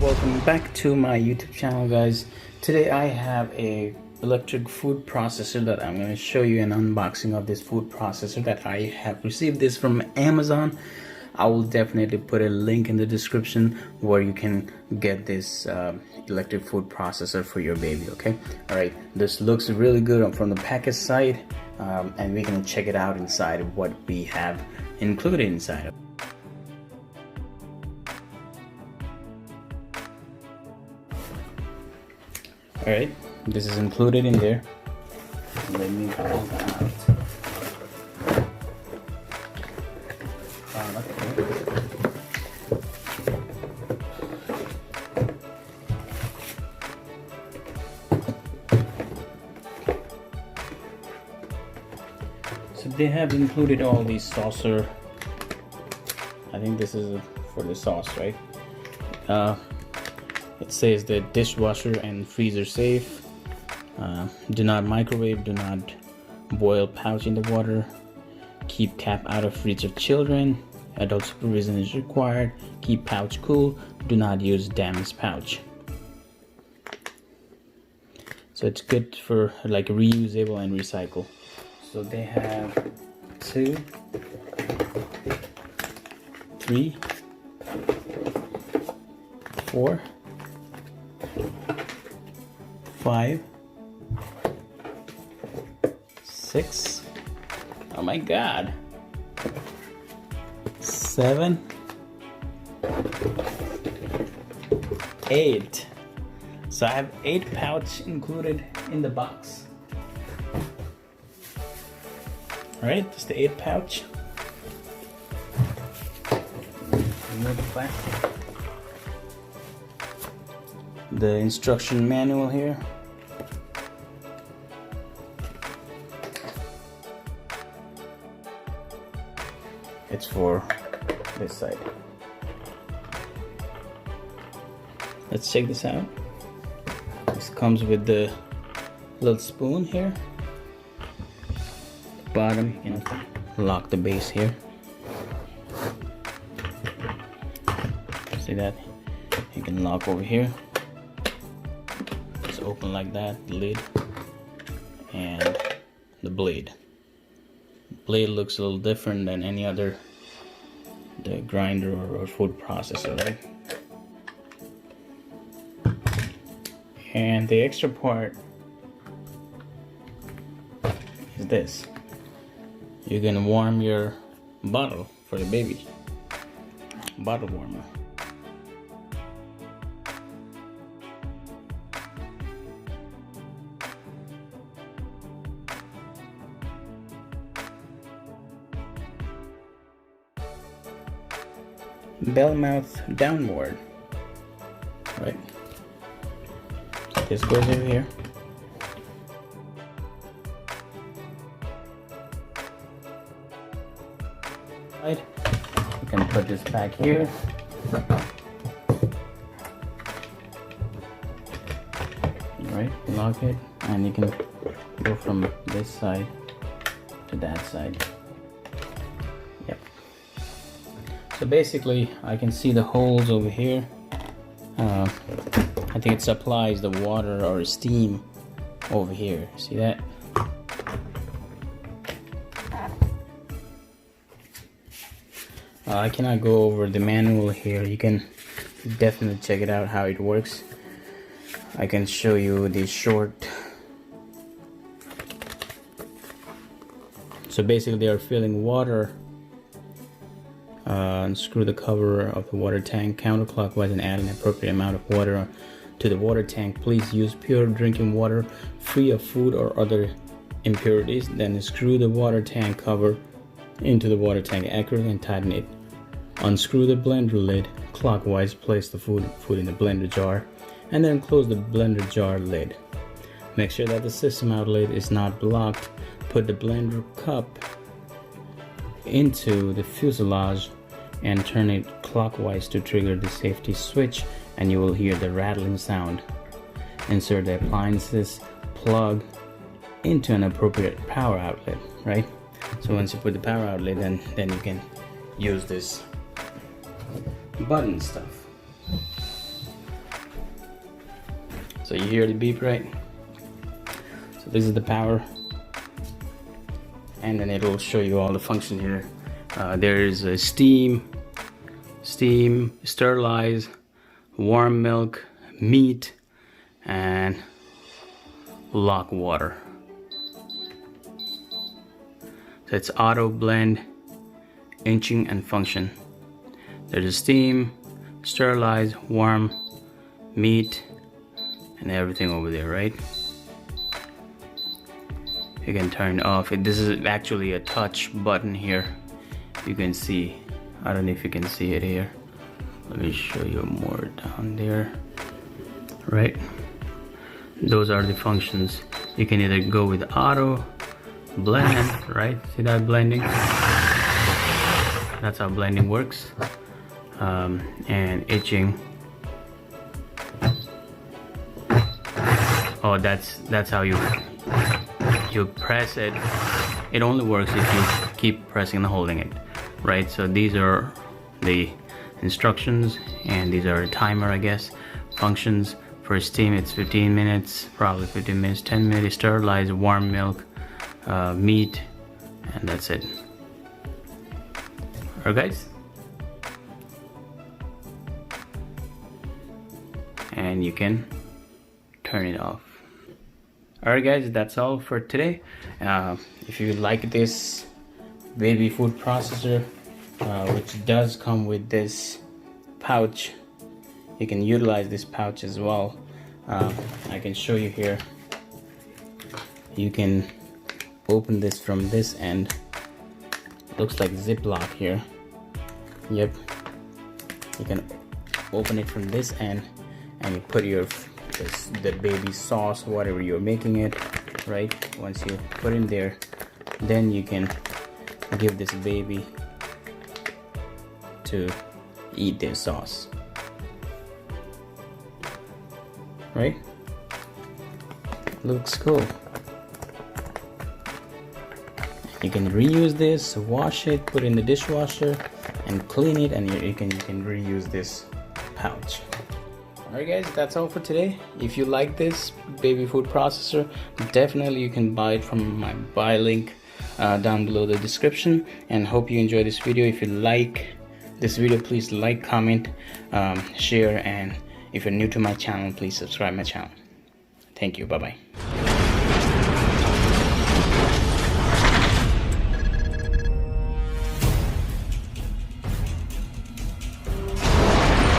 welcome back to my YouTube channel, guys. Today I have a electric food processor that I'm going to show you an unboxing of this food processor that I have received this from Amazon. I will definitely put a link in the description where you can get this electric food processor for your baby. Okay, all right, this looks really good from the package side, and we're going to check it out inside of what we have included inside. Alright, this is included in there. Let me pull that out. So they have included all these saucer. I think this is for the sauce, right? It says the dishwasher and freezer safe. Do not microwave, do not boil pouch in the water. Keep cap out of reach of children. Adult supervision is required. Keep pouch cool. Do not use damaged pouch. So it's good for like reusable and recycle. So they have 2, 3, 4, 5, 6, oh my god, 7, 8. So I have 8 pouch included in the box. Alright, that's the 8 pouch. Remove the plastic. The instruction manual here. It's for this side. Let's check this out. This comes with the little spoon here. Bottom, you know, lock the base here. See that? You can lock over here. It's open like that, the lid, and the blade. Blade looks a little different than any other the grinder or food processor, right? And the extra part is this. You can warm your bottle for the baby. Bottle warmer. Bell mouth downward, right? This goes over here. Right, you can put this back here. Right, lock it, and you can go from this side to that side. Yep. So basically, I can see the holes over here. I think it supplies the water or steam over here. See that? I cannot go over the manual here. You can definitely check it out how it works. I can show you the short. So basically, they are filling water. Unscrew the cover of the water tank counterclockwise and add an appropriate amount of water to the water tank. Please use pure drinking water free of food or other impurities. Then screw the water tank cover into the water tank accurately and tighten it. Unscrew the blender lid clockwise. Place the food in the blender jar and then close the blender jar lid. Make sure that the system outlet is not blocked. Put the blender cup into the fuselage and turn it clockwise to trigger the safety switch, and you will hear the rattling sound. Insert the appliances plug into an appropriate power outlet, right? So once you put the power outlet, then you can use this button stuff. So you hear the beep, right? So this is the power, and then it will show you all the function here. There is a steam, sterilize, warm milk, meat, and lock water. So it's auto blend, inching, and function. There's a steam, sterilize, warm, meat, and everything over there, right? You can turn it off. This is actually a touch button here. You can see, I don't know if you can see it here. Let me show you more down there, right? Those are the functions. You can either go with auto, blend, right? See that blending? That's how blending works. And itching. Oh, that's how you press it. It only works if you keep pressing and holding it, right? So these are the instructions, and these are a timer, I guess. Functions for steam, it's 15 minutes, probably 15 minutes, 10 minutes. Sterilize, warm milk, meat, and that's it. Alright guys, and you can turn it off. Alright guys, that's all for today. If you like this baby food processor, which does come with this pouch, you can utilize this pouch as well. I can show you here. You can open this from this end. Looks like Ziploc here. Yep, you can open it from this end, and you put the baby sauce, whatever you're making it, right? Once you put in there, then you can give this baby to eat their sauce, right? Looks cool. You can reuse this, wash it, put it in the dishwasher, and clean it, and you can reuse this pouch. Alright guys, that's all for today. If you like this baby food processor, definitely you can buy it from my buy link down below the description. And hope you enjoy this video. If you like this video, please like, comment, share, and if you're new to my channel, please subscribe my channel. Thank you. Bye bye.